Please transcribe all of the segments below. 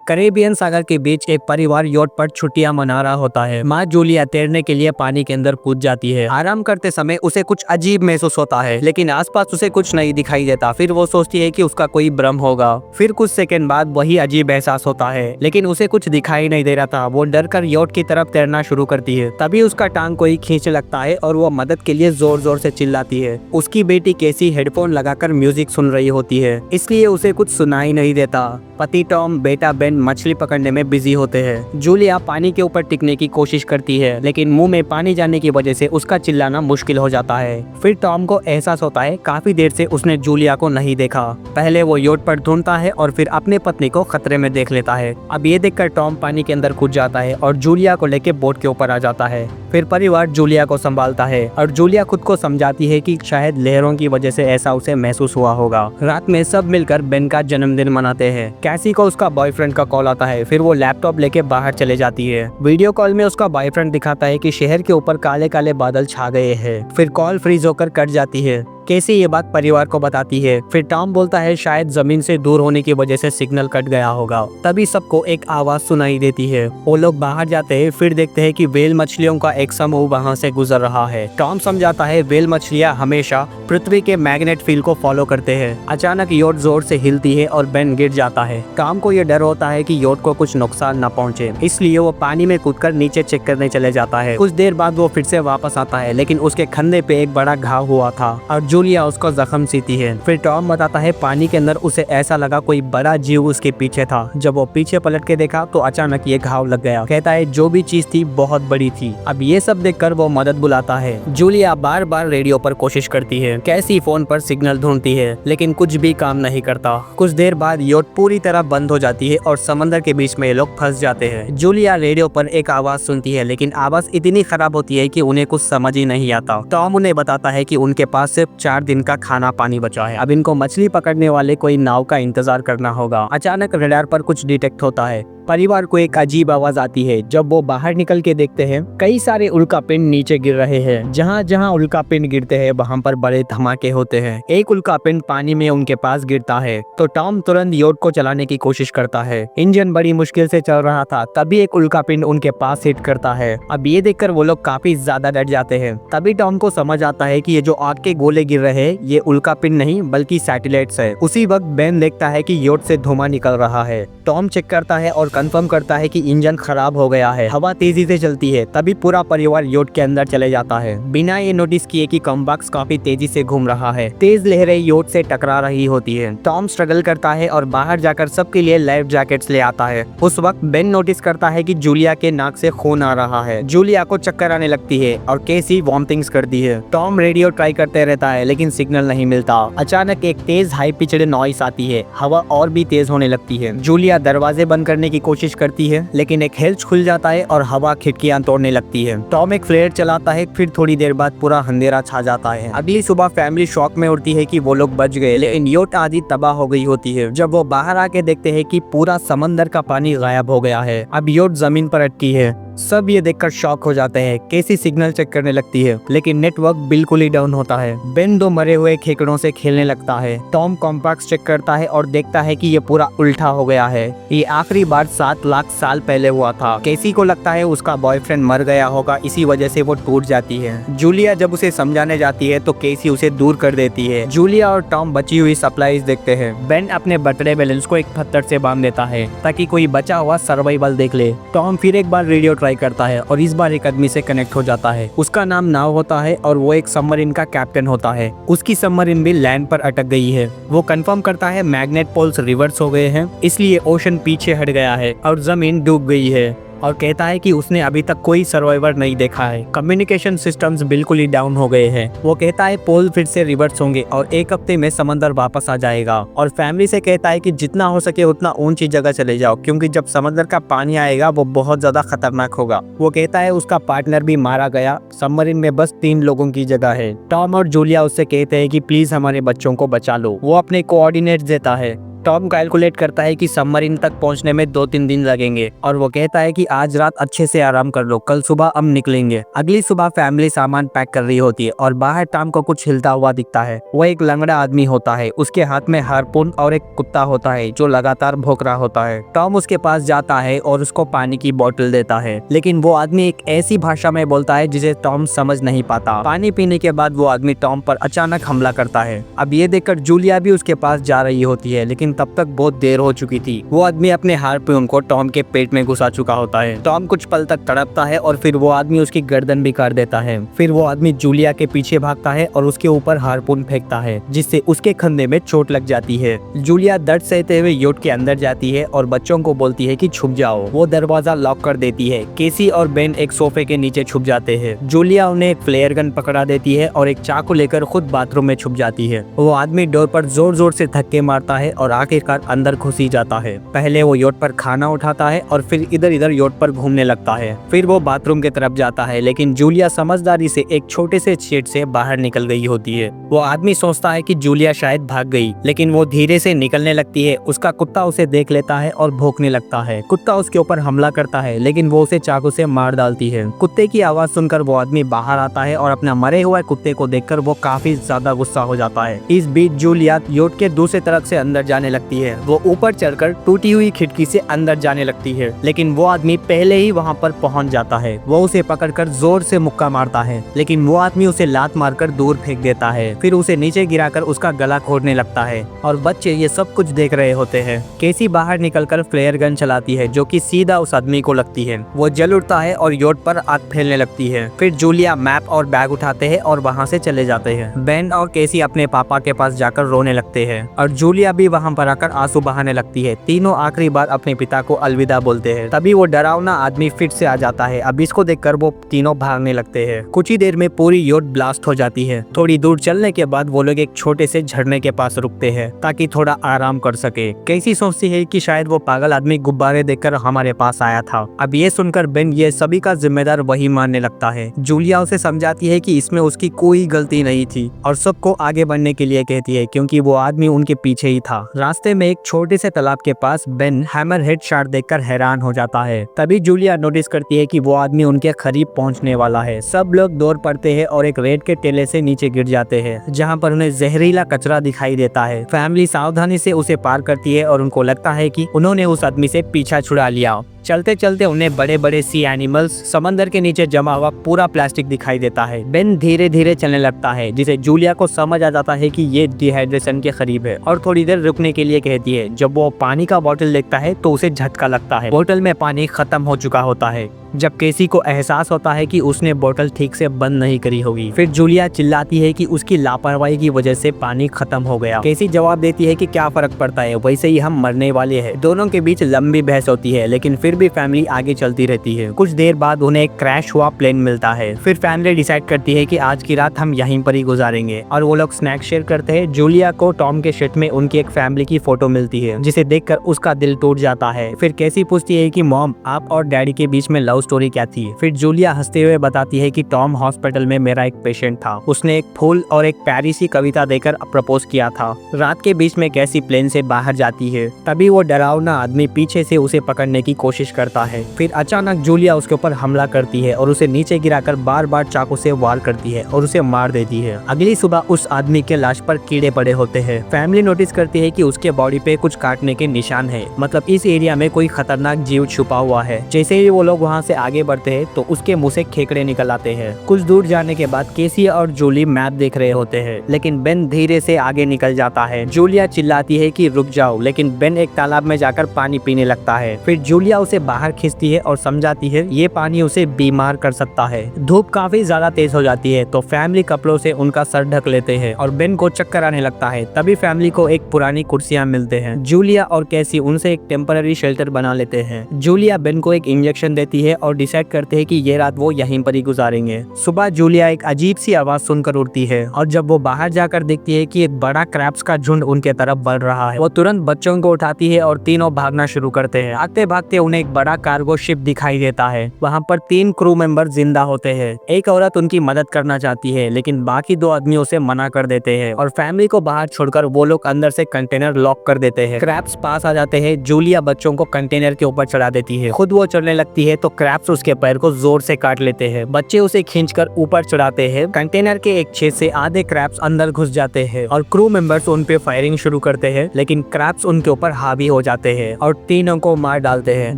Caribbean सागर के बीच एक परिवार यॉट पर छुट्टियां मना रहा होता है। माँ जूलिया तैरने के लिए पानी के अंदर कूद जाती है। आराम करते समय उसे कुछ अजीब महसूस होता है, लेकिन आसपास उसे कुछ नहीं दिखाई देता। फिर वो सोचती है कि उसका कोई भ्रम होगा। फिर कुछ सेकंड बाद वही अजीब एहसास होता है, लेकिन उसे कुछ दिखाई नहीं दे रहा था। वो डर कर यॉट की तरफ तैरना शुरू करती है। तभी उसका टांग कोई खींच लगता है और वो मदद के लिए जोर जोर से चिल्लाती है। उसकी बेटी केसी हेडफोन लगाकर म्यूजिक सुन रही होती है, इसलिए उसे कुछ सुनाई नहीं देता। पति टॉम, बेटा बेन मछली पकड़ने में बिजी होते हैं। जूलिया पानी के ऊपर टिकने की कोशिश करती है, लेकिन मुंह में पानी जाने की वजह से उसका चिल्लाना मुश्किल हो जाता है। फिर टॉम को एहसास होता है काफी देर से उसने जूलिया को नहीं देखा। पहले वो यॉट पर ढूंढता है और फिर अपने पत्नी को खतरे में देख लेता है। अब ये देखकर टॉम पानी के अंदर कूद जाता है और जूलिया को लेकर बोट के ऊपर आ जाता है। फिर परिवार जूलिया को संभालता है और जूलिया खुद को समझाती है कि शायद लहरों की वजह से ऐसा उसे महसूस हुआ होगा। रात में सब मिलकर बेन का जन्मदिन मनाते हैं। कैसी को उसका बॉयफ्रेंड का कॉल आता है। फिर वो लैपटॉप लेके बाहर चले जाती है। वीडियो कॉल में उसका बॉयफ्रेंड दिखाता है कि शहर के ऊपर काले काले बादल छा गए हैं। फिर कॉल फ्रीज होकर कट जाती है। कैसी ये बात परिवार को बताती है। फिर टॉम बोलता है शायद जमीन से दूर होने की वजह से सिग्नल कट गया होगा। तभी सबको एक आवाज सुनाई देती है। वो लोग बाहर जाते हैं। फिर देखते हैं कि व्हेल मछलियों का एक समूह वहां से गुजर रहा है। टॉम समझाता है व्हेल मछलियां हमेशा पृथ्वी के मैग्नेट फील्ड को फॉलो करते हैं। अचानक यॉट जोर से हिलती है और बेन गिर जाता है। टॉम को यह डर होता है कि यॉट को कुछ नुकसान न पहुंचे, इसलिए वो पानी में कूदकर नीचे चेक करने चले जाता है। कुछ देर बाद वो फिर से वापस आता है, लेकिन उसके कंधे पे एक बड़ा घाव हुआ था और जूलिया उसको जख्म सीती है। फिर टॉम बताता है पानी के अंदर उसे ऐसा लगा कोई बड़ा जीव उसके पीछे था। जब वो पीछे पलट के देखा तो अचानक ये घाव लग गया। कहता है जो भी चीज थी बहुत बड़ी थी। अब ये सब देखकर वो मदद बुलाता है। जूलिया बार बार रेडियो पर कोशिश करती है। कैसी फोन पर सिग्नल ढूंढती है, लेकिन कुछ भी काम नहीं करता। कुछ देर बाद यॉट पूरी तरह बंद हो जाती है और समंदर के बीच में ये लोग फंस जाते हैं। जूलिया रेडियो पर एक आवाज सुनती है, लेकिन आवाज इतनी खराब होती है कि उन्हें कुछ समझ ही नहीं आता। टॉम उन्हें बताता है कि उनके पास सिर्फ 4 दिन का खाना पानी बचा है। अब इनको मछली पकड़ने वाले कोई नाव का इंतजार करना होगा। अचानक रडार पर कुछ डिटेक्ट होता है। परिवार को एक अजीब आवाज आती है। जब वो बाहर निकल के देखते हैं कई सारे उल्कापिंड नीचे गिर रहे हैं। जहाँ जहाँ उल्कापिंड गिरते हैं वहाँ पर बड़े धमाके होते हैं। एक उल्कापिंड पानी में उनके पास गिरता है तो टॉम तुरंत यॉट को चलाने की कोशिश करता है। इंजन बड़ी मुश्किल से चल रहा था, तभी एक उल्कापिंड उनके पास हिट करता है। अब ये देखकर वो लोग काफी ज्यादा डर जाते हैं। तभी टॉम को समझ आता है कि ये जो आग के गोले गिर रहे हैं ये उल्कापिंड नहीं बल्कि सैटेलाइट्स है। उसी वक्त बेन देखता है कि यॉट से धुआं निकल रहा है। टॉम चेक करता है और कंफर्म करता है कि इंजन खराब हो गया है। हवा तेजी से चलती है। तभी पूरा परिवार यॉट के अंदर चले जाता है, बिना ये नोटिस किए कि कॉम्बॉक्स काफी तेजी से घूम रहा है। तेज लहरें यॉट से टकरा रही होती है। टॉम स्ट्रगल करता है और बाहर जाकर सबके लिए लाइफ जैकेट्स ले आता है। उस वक्त बेन नोटिस करता है कि जूलिया के नाक से खून आ रहा है। जूलिया को चक्कर आने लगती है और केसी वॉमिटिंग्स करती है। टॉम रेडियो ट्राई करते रहता है, लेकिन सिग्नल नहीं मिलता। अचानक एक तेज हाई पिच्ड नॉइस आती है। हवा और भी तेज होने लगती है। जूलिया दरवाजे बंद करने की कोशिश करती है, लेकिन एक हेल्च खुल जाता है और हवा खिड़कियां तोड़ने लगती है। टॉम एक फ्लेयर चलाता है। फिर थोड़ी देर बाद पूरा अंधेरा छा जाता है। अगली सुबह फैमिली शॉक में उठती है कि वो लोग बच गए, लेकिन यॉट आदि तबाह हो गई होती है। जब वो बाहर आके देखते हैं कि पूरा समंदर का पानी गायब हो गया है। अब यॉट जमीन पर अटकी है। सब ये देखकर शॉक हो जाते हैं। केसी सिग्नल चेक करने लगती है, लेकिन नेटवर्क बिल्कुल ही डाउन होता है। बेन 2 मरे हुए खेकड़ों से खेलने लगता है। टॉम कॉम्पैक्स चेक करता है और देखता है कि ये पूरा उल्टा हो गया है। ये आखिरी बार 7 लाख साल पहले हुआ था। केसी को लगता है उसका बॉयफ्रेंड मर गया होगा, इसी वजह से वो टूट जाती है। जूलिया जब उसे समझाने जाती है तो केसी उसे दूर कर देती है। जूलिया और टॉम बची हुई सप्लाईज देखते हैं। बेन अपने बर्थडे बैलेंस को एक पत्थर से बांध देता है ताकि कोई बचा हुआ सर्वाइवल देख ले। टॉम फिर एक बार रेडियो ट्राई करता है और इस बार एक आदमी से कनेक्ट हो जाता है। उसका नाम नाव होता है और वो एक सबमरीन का कैप्टन होता है। उसकी सबमरीन भी लैंड पर अटक गई है। वो कंफर्म करता है मैग्नेट पोल्स रिवर्स हो गए हैं, इसलिए ओशन पीछे हट गया है और जमीन डूब गई है। और कहता है कि उसने अभी तक कोई सर्वाइवर नहीं देखा है। कम्युनिकेशन सिस्टम्स बिल्कुल ही डाउन हो गए हैं। वो कहता है पोल फिर से रिवर्स होंगे और 1 हफ्ते में समंदर वापस आ जाएगा। और फैमिली से कहता है कि जितना हो सके उतना ऊंची जगह चले जाओ, क्योंकि जब समंदर का पानी आएगा वो बहुत ज्यादा खतरनाक होगा। वो कहता है उसका पार्टनर भी मारा गया, सबमरीन में बस 3 लोगों की जगह है। टॉम और जूलिया उससे कहते हैं कि प्लीज हमारे बच्चों को बचा लो। वो अपने कोऑर्डिनेट्स देता है। टॉम कैलकुलेट करता है कि सबमरीन तक पहुंचने में 2-3 दिन लगेंगे और वो कहता है कि आज रात अच्छे से आराम कर लो, कल सुबह हम निकलेंगे। अगली सुबह फैमिली सामान पैक कर रही होती है और बाहर टॉम को कुछ हिलता हुआ दिखता है। वो एक लंगड़ा आदमी होता है, उसके हाथ में हार्पून और एक कुत्ता होता है जो लगातार भौंक रहा होता है। टॉम उसके पास जाता है और उसको पानी की बोतल देता है, लेकिन वो आदमी एक ऐसी भाषा में बोलता है जिसे टॉम समझ नहीं पाता। पानी पीने के बाद वो आदमी टॉम पर अचानक हमला करता है। अब ये देखकर जूलिया भी उसके पास जा रही होती है, लेकिन तब तक बहुत देर हो चुकी थी। वो आदमी अपने हार्पून को टॉम के पेट में घुसा चुका होता है। टॉम कुछ पल तक तड़पता है और फिर वो आदमी उसकी गर्दन भी काट देता है। फिर वो आदमी जूलिया के पीछे भागता है और उसके ऊपर हार्पून फेंकता है, जिससे उसके कंधे में चोट लग जाती है। जूलिया दर्द सहते हुए योट के अंदर जाती है और बच्चों को बोलती है कि छुप जाओ। वो दरवाजा लॉक कर देती है। केसी और बेन एक सोफे के नीचे छुप जाते हैं। जूलिया उन्हें एक फ्लेयर गन पकड़ा देती है और एक चाकू लेकर खुद बाथरूम में छुप जाती है। वो आदमी डोर पर जोर जोर से धक्के मारता है और आखिरकार अंदर घुस ही जाता है। पहले वो योट पर खाना उठाता है और फिर इधर इधर योट पर घूमने लगता है। फिर वो बाथरूम की तरफ जाता है, लेकिन जूलिया समझदारी से एक छोटे से शेड से बाहर निकल गई होती है। वो आदमी सोचता है कि जूलिया शायद भाग गई, लेकिन वो धीरे से निकलने लगती है। उसका कुत्ता उसे देख लेता है और भौंकने लगता है। कुत्ता उसके ऊपर हमला करता है, लेकिन वो उसे चाकू से मार डालती है। कुत्ते की आवाज सुनकर वो आदमी बाहर आता है और अपना मरे हुए कुत्ते को देखकर वो काफी ज्यादा गुस्सा हो जाता है। इस बीच जूलिया योट के दूसरी तरफ से अंदर जाने लगती है। वो ऊपर चढ़कर टूटी हुई खिड़की से अंदर जाने लगती है, लेकिन वो आदमी पहले ही वहाँ पर पहुँच जाता है। वो उसे पकड़कर जोर से मुक्का मारता है, लेकिन वो आदमी उसे लात मारकर दूर फेंक देता है। फिर उसे नीचे गिराकर उसका गला खोदने लगता है और बच्चे ये सब कुछ देख रहे होते हैं। केसी बाहर निकलकर फ्लेयर गन चलाती है, जो कि सीधा उस आदमी को लगती है। वो जल उठता है और योट पर आग फैलने लगती है। फिर जूलिया मैप और बैग उठाते हैं और वहाँ से चले जाते हैं। बेन और केसी अपने पापा के पास जाकर रोने लगते हैं और जूलिया भी वहाँ पर आकर आंसू बहाने लगती है। तीनों आखिरी बार अपने पिता को अलविदा बोलते हैं। तभी वो डरावना आदमी फिर से आ जाता है। अब इसको देखकर वो तीनों भागने लगते हैं। कुछ ही देर में पूरी योट ब्लास्ट हो जाती है। थोड़ी दूर चलने के बाद वो लोग एक छोटे से झरने के पास रुकते हैं ताकि थोड़ा आराम कर सके। कैसी सोचती है कि शायद वो पागल आदमी गुब्बारे देखकर हमारे पास आया था। अब ये सुनकर बेन ये सभी का जिम्मेदार वही मानने लगता है। जूलिया उसे समझाती है कि इसमें उसकी कोई गलती नहीं थी और सबको आगे बढ़ने के लिए कहती है, क्योंकि वो आदमी उनके पीछे ही था। रास्ते में एक छोटे से तालाब के पास बेन हैमरहेड शार्क देखकर हैरान हो जाता है। तभी जूलिया नोटिस करती है कि वो आदमी उनके करीब पहुंचने वाला है। सब लोग दौड़ पड़ते हैं और एक रेत के टेले से नीचे गिर जाते हैं, जहां पर उन्हें जहरीला कचरा दिखाई देता है। फैमिली सावधानी से उसे पार करती है और उनको लगता है कि उन्होंने उस आदमी से पीछा छुड़ा लिया। चलते चलते उन्हें बड़े बड़े सी एनिमल्स, समंदर के नीचे जमा हुआ पूरा प्लास्टिक दिखाई देता है। बेन धीरे धीरे चलने लगता है, जिसे जूलिया को समझ आ जाता है कि ये डिहाइड्रेशन के करीब है और थोड़ी देर रुकने के लिए कहती है। जब वो पानी का बोतल देखता है तो उसे झटका लगता है। बोतल में पानी खत्म हो चुका होता है। जब केसी को एहसास होता है कि उसने बोतल ठीक से बंद नहीं करी होगी। फिर जूलिया चिल्लाती है कि उसकी लापरवाही की वजह से पानी खत्म हो गया। केसी जवाब देती है कि क्या फर्क पड़ता है, वैसे ही हम मरने वाले हैं। दोनों के बीच लंबी बहस होती है, लेकिन फिर भी फैमिली आगे चलती रहती है। कुछ देर बाद उन्हें एक क्रैश हुआ प्लेन मिलता है। फिर फैमिली डिसाइड करती है कि आज की रात हम यहीं पर ही गुजारेंगे और वो लोग स्नैक शेयर करते हैं। जूलिया को टॉम के शेड में उनकी एक फैमिली की फोटो मिलती है, जिसे देखकर उसका दिल टूट जाता है। फिर केसी पूछती है कि मॉम, आप और डैडी के बीच में लव स्टोरी क्या थी? फिर जूलिया हंसते हुए बताती है कि टॉम हॉस्पिटल में मेरा एक पेशेंट था। उसने एक फूल और एक प्यारी सी कविता देकर प्रपोज किया था। रात के बीच में कैसी प्लेन से बाहर जाती है। तभी वो डरावना आदमी पीछे से उसे पकड़ने की कोशिश करता है। फिर अचानक जूलिया उसके ऊपर हमला करती है और उसे नीचे गिराकर बार बार चाकू से वार करती है और उसे मार देती है। अगली सुबह उस आदमी के लाश पर कीड़े पड़े होते हैं। फैमिली नोटिस करती है कि उसके बॉडी पे कुछ काटने के निशान है, मतलब इस एरिया में कोई खतरनाक जीव छुपा हुआ है। जैसे ही वो लोग वहाँ से आगे बढ़ते हैं तो उसके मुंह से खेकड़े निकल आते हैं। कुछ दूर जाने के बाद केसी और जूली मैप देख रहे होते हैं, लेकिन बेन धीरे से आगे निकल जाता है। जूलिया चिल्लाती है कि रुक जाओ, लेकिन बेन एक तालाब में जाकर पानी पीने लगता है। फिर जूलिया उसे बाहर खींचती है और समझाती है ये पानी उसे बीमार कर सकता है। धूप काफी ज्यादा तेज हो जाती है तो फैमिली कपड़ों से उनका सर ढक लेते हैं और बेन को चक्कर आने लगता है। तभी फैमिली को एक पुरानी कुर्सियां मिलते हैं। जूलिया और कैसी उनसे एक टेम्पररी शेल्टर बना लेते हैं। जूलिया बेन को एक इंजेक्शन देती है और डिसाइड करते हैं कि ये रात वो यहीं पर ही गुजारेंगे। सुबह जूलिया एक अजीब सी आवाज सुनकर उठती है और जब वो बाहर जाकर देखती है कि एक बड़ा क्रैब्स का झुंड उनके तरफ बढ़ रहा है, वो तुरंत बच्चों को उठाती है और तीनों भागना शुरू करते हैं। भागते भागते उन्हें एक बड़ा कार्गो शिप दिखाई देता है। वहाँ पर 3 क्रू मेंबर जिंदा होते हैं। एक औरत उनकी मदद करना चाहती है लेकिन बाकी 2 आदमी उसे मना कर देते हैं और फैमिली को बाहर छोड़कर वो लोग अंदर से कंटेनर लॉक कर देते हैं। क्रैब्स पास आ जाते हैं। जूलिया बच्चों को कंटेनर के ऊपर चढ़ा देती है। खुद वो चढ़ने लगती है तो क्रैब्स उसके पैर को जोर से काट लेते हैं। बच्चे उसे खींचकर ऊपर चढ़ाते हैं। कंटेनर के एक छेद से आधे क्रैब्स अंदर घुस जाते हैं और क्रू मेंबर्स उन पे फायरिंग शुरू करते हैं लेकिन क्रैब्स उनके ऊपर हावी हो जाते हैं और तीनों को मार डालते हैं।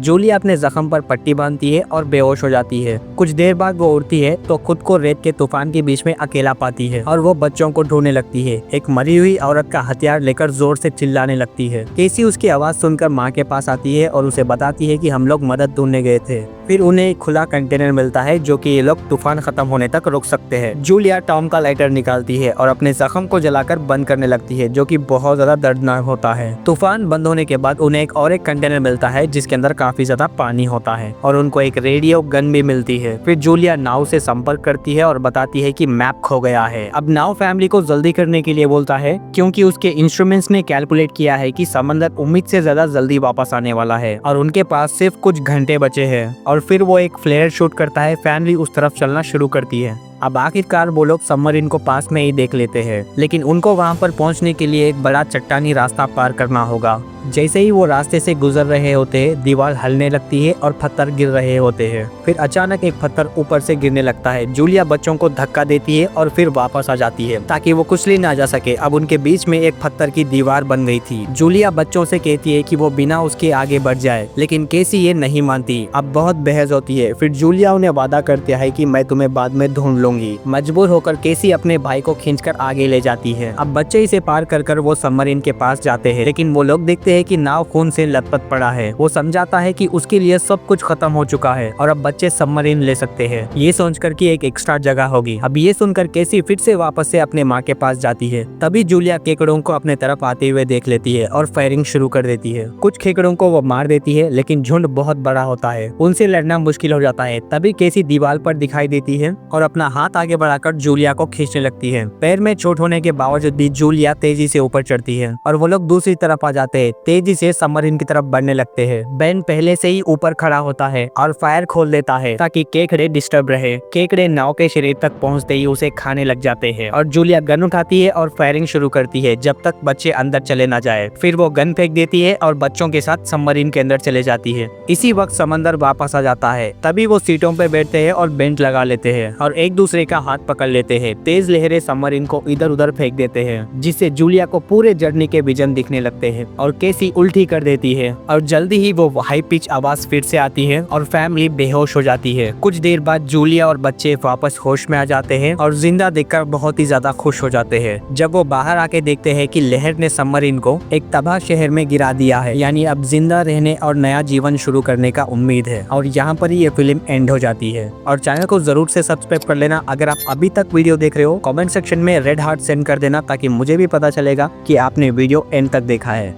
जूलिया अपने जख्म पर पट्टी बांधती है और बेहोश हो जाती है। कुछ देर बाद वो उठती है तो खुद को रेत के तूफान के बीच में अकेला पाती है और वो बच्चों को ढूंढने लगती है। एक मरी हुई औरत का हथियार लेकर जोर से चिल्लाने लगती है। केसी उसकी आवाज सुनकर माँ के पास आती है और उसे बताती है कि हम लोग मदद ढूंढने गए थे। फिर उन्हें एक खुला कंटेनर मिलता है जो कि ये लोग तूफान खत्म होने तक रुक सकते हैं। जूलिया टॉम का लाइटर निकालती है और अपने जख्म को जलाकर बंद करने लगती है जो कि बहुत ज्यादा दर्दनाक होता है। तूफान बंद होने के बाद उन्हें एक और कंटेनर मिलता है जिसके अंदर काफी ज्यादा पानी होता है और उनको एक रेडियो गन भी मिलती है। फिर जूलिया नाव से संपर्क करती है और बताती है कि मैप खो गया है। अब नाव फैमिली को जल्दी करने के लिए बोलता है क्योंकि उसके इंस्ट्रूमेंट्स ने कैलकुलेट किया है कि समंदर उम्मीद से ज्यादा जल्दी वापस आने वाला है और उनके पास सिर्फ कुछ घंटे बचे हैं। और फिर वो एक फ्लेयर शूट करता है। फैमिली उस तरफ चलना शुरू करती है। अब आखिरकार वो लोग सबमरीन को पास में ही देख लेते हैं लेकिन उनको वहां पर पहुंचने के लिए एक बड़ा चट्टानी रास्ता पार करना होगा। जैसे ही वो रास्ते से गुजर रहे होते हैं दीवार हिलने लगती है और पत्थर गिर रहे होते हैं। फिर अचानक एक पत्थर ऊपर से गिरने लगता है। जूलिया बच्चों को धक्का देती है और फिर वापस आ जाती है ताकि वो कुचली ना जा सके। अब उनके बीच में एक पत्थर की दीवार बन गई थी। जूलिया बच्चों से कहती है कि वो बिना उसके आगे बढ़ जाए लेकिन केसी ये नहीं मानती। अब बहुत बहस होती है। फिर जूलिया उन्हें वादा करती है कि मैं तुम्हें बाद में ढूंढ लूंगी। मजबूर होकर केसी अपने भाई को खींचकर आगे ले जाती है। अब बच्चे इसे पार कर वो सबमरीन के पास जाते हैं लेकिन वो लोग देखते हैं कि नाव खून से लथपथ पड़ा है। वो समझाता है कि उसके लिए सब कुछ खत्म हो चुका है और अब बच्चे सबमरीन ले सकते हैं, ये सोचकर कि एक एक्स्ट्रा जगह होगी। अब ये सुनकर केसी फिर से वापस से अपने माँ के पास जाती है। तभी जूलिया केकड़ों को अपने तरफ आते हुए देख लेती है और फायरिंग शुरू कर देती है। कुछ केकड़ों को वो मार देती है लेकिन झुंड बहुत बड़ा होता है, उनसे लड़ना मुश्किल हो जाता है। तभी केसी दीवार पर दिखाई देती है और अपना हाथ आगे बढ़ाकर जूलिया को खींचने लगती है। पैर में चोट होने के बावजूद भी जूलिया तेजी से ऊपर चढ़ती है और वो लोग दूसरी तरफ आ जाते हैं। तेजी से सबमरीन की तरफ बढ़ने लगते हैं। बेन पहले से ही ऊपर खड़ा होता है और फायर खोल देता है ताकि केकड़े डिस्टर्ब रहे। केकड़े नाव के शरीर तक पहुंचते ही उसे खाने लग जाते हैं और जूलिया गन उठाती है और फायरिंग शुरू करती है जब तक बच्चे अंदर चले ना जाए। फिर वो गन फेंक देती है और बच्चों के साथ सबमरीन के अंदर चले जाती है। इसी वक्त समंदर वापस आ जाता है। तभी वो सीटों पे बैठते हैं और बेंच लगा लेते हैं और एक दूसरे का हाथ पकड़ लेते हैं। तेज लहरें सबमरीन को इधर उधर फेंक देते हैं जिससे जूलिया को पूरे जर्नी के विजन दिखने लगते हैं और केसी उल्टी कर देती है और जल्दी ही वो हाई पिच आवाज फिर से आती है और फैमिली बेहोश हो जाती है। कुछ देर बाद जूलिया और बच्चे वापस होश में आ जाते हैं और जिंदा देखकर बहुत ही ज्यादा खुश हो जाते हैं। जब वो बाहर आके देखते हैं कि लहर ने सबमरीन को एक तबाह शहर में गिरा दिया है, यानी अब जिंदा रहने और नया जीवन शुरू करने का उम्मीद है। और यहाँ पर ही ये फिल्म एंड हो जाती है। और चैनल को जरूर से सब्सक्राइब कर लेना। अगर आप अभी तक वीडियो देख रहे हो कमेंट सेक्शन में रेड हार्ट सेंड कर देना ताकि मुझे भी पता चलेगा कि आपने वीडियो एंड तक देखा है।